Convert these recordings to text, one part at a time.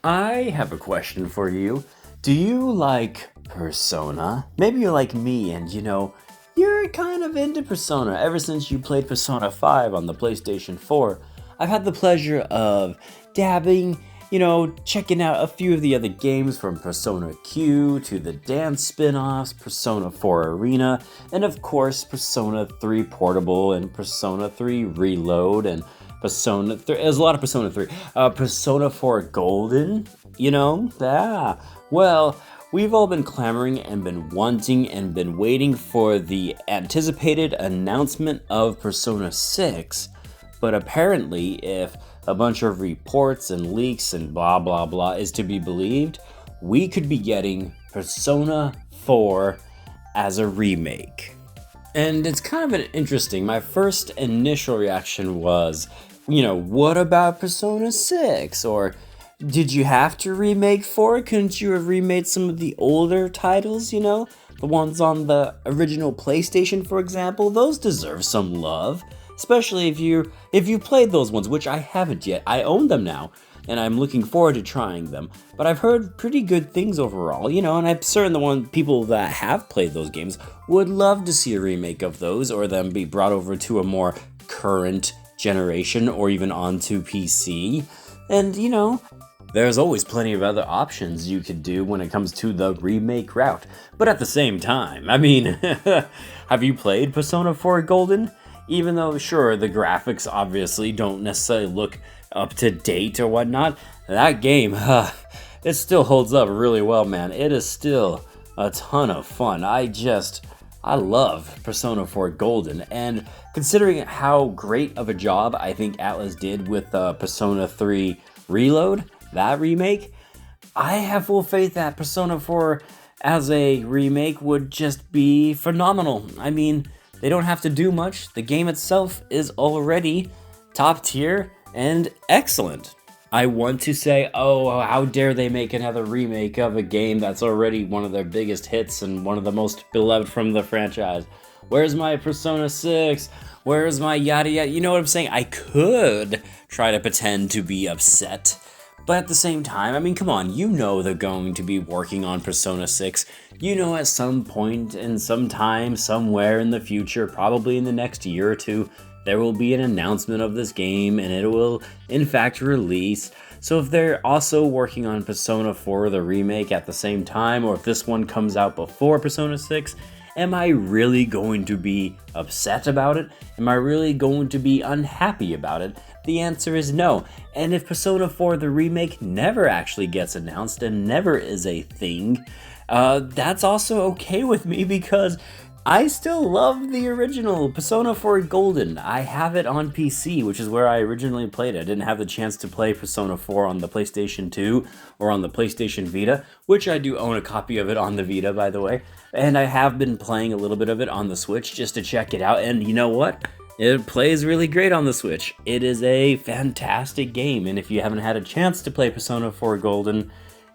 I have a question for you. Do you like Persona? Maybe you're like me and you're kind of into Persona ever since you played Persona 5 on the PlayStation 4. I've had the pleasure of dabbing, checking out a few of the other games from Persona Q to the dance spin-offs, Persona 4 Arena, and of course Persona 3 Portable and Persona 3 Reload and Persona 3. There's a lot of Persona 3. Persona 4 Golden, Well, we've all been clamoring and been wanting and been waiting for the anticipated announcement of Persona 6. But apparently, if a bunch of reports and leaks and blah blah blah is to be believed, we could be getting Persona 4 as a remake. And it's kind of interesting. My first initial reaction was, what about Persona 6? Or did you have to remake 4? Couldn't you have remade some of the older titles, The ones on the original PlayStation, for example? Those deserve some love. Especially if you played those ones, which I haven't yet. I own them now, and I'm looking forward to trying them. But I've heard pretty good things overall, and I'm certain the people that have played those games would love to see a remake of those, or them be brought over to a more current generation, or even onto PC. And, there's always plenty of other options you could do when it comes to the remake route. But at the same time, have you played Persona 4 Golden? Even though, sure, the graphics obviously don't necessarily look up to date or whatnot, that game, it still holds up really well, man. It is still a ton of fun. I love Persona 4 Golden, and considering how great of a job I think Atlus did with Persona 3 Reload, that remake, I have full faith that Persona 4 as a remake would just be phenomenal. They don't have to do much. The game itself is already top tier and excellent. I want to say, how dare they make another remake of a game that's already one of their biggest hits and one of the most beloved from the franchise. Where's my Persona 6? Where's my yada yada? You know what I'm saying? I could try to pretend to be upset. But at the same time, come on, they're going to be working on Persona 6. At some point in some time, somewhere in the future, probably in the next year or two, there will be an announcement of this game and it will, in fact, release. So if they're also working on Persona 4, the remake, at the same time, or if this one comes out before Persona 6, am I really going to be upset about it? Am I really going to be unhappy about it? The answer is no. And if Persona 4 the remake never actually gets announced and never is a thing, that's also okay with me because I still love the original Persona 4 Golden. I have it on PC, which is where I originally played it. I didn't have the chance to play Persona 4 on the PlayStation 2 or on the PlayStation Vita, which I do own a copy of it on the Vita, by the way. And I have been playing a little bit of it on the Switch just to check it out, and you know what? It plays really great on the Switch. It is a fantastic game, and if you haven't had a chance to play Persona 4 Golden,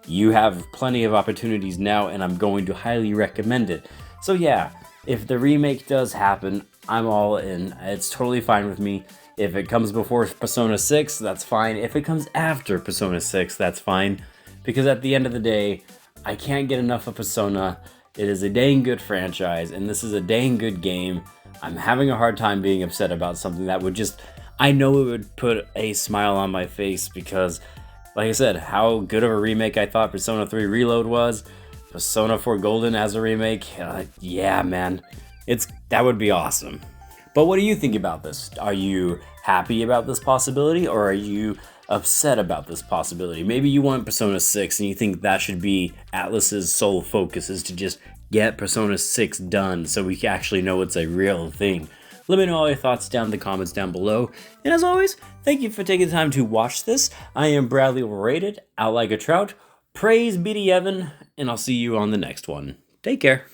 you have plenty of opportunities now, and I'm going to highly recommend it. So yeah, if the remake does happen, I'm all in. It's totally fine with me. If it comes before Persona 6, that's fine. If it comes after Persona 6, that's fine. Because at the end of the day, I can't get enough of Persona. It is a dang good franchise, and this is a dang good game. I'm having a hard time being upset about something that would I know it would put a smile on my face because, like I said, how good of a remake I thought Persona 3 Reload was. Persona 4 Golden as a remake, yeah, man, that would be awesome. But what do you think about this? Are you happy about this possibility, or are you upset about this possibility? Maybe you want Persona 6 and you think that should be Atlus's sole focus, is to just get Persona 6 done so we actually know it's a real thing. Let me know all your thoughts down in the comments down below. And as always, thank you for taking the time to watch this. I am Bradley Overrated, out like a trout. Praise be to Evan, and I'll see you on the next one. Take care.